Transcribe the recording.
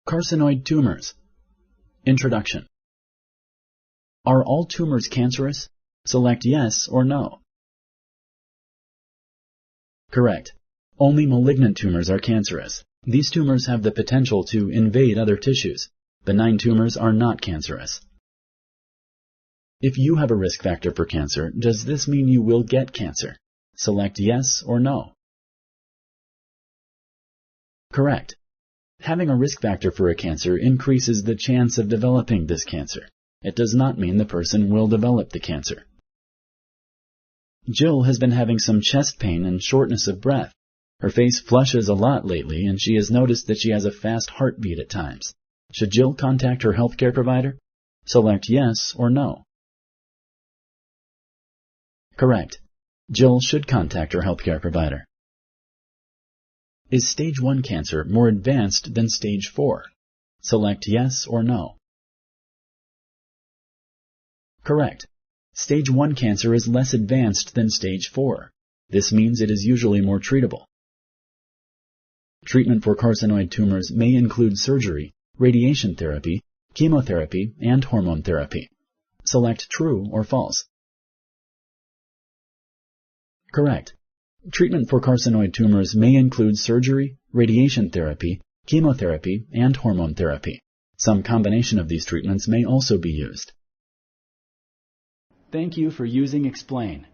Carcinoid tumors. Introduction. Are all tumors cancerous? Select yes or no. Correct. Only malignant tumors are cancerous. These tumors have the potential to invade other tissues. Benign tumors are not cancerous. If you have a risk factor for cancer, does this mean you will get cancer? Select yes or no. Correct. Having a risk factor for a cancer increases the chance of developing this cancer. It does not mean the person will develop the cancer. Jill has been having some chest pain and shortness of breath. Her face flushes a lot lately, and she has noticed that she has a fast heartbeat at times. Should Jill contact her healthcare provider? Select yes or no. Correct. Jill should contact her healthcare provider. Is stage 1 cancer more advanced than stage 4? Select yes or no. Correct. Stage 1 cancer is less advanced than stage 4. This means it is usually more treatable. Treatment for carcinoid tumors may include surgery, radiation therapy, chemotherapy, and hormone therapy. Select true or false. Correct. Treatment for carcinoid tumors may include surgery, radiation therapy, chemotherapy, and hormone therapy. Some combination of these treatments may also be used. Thank you for using Explain.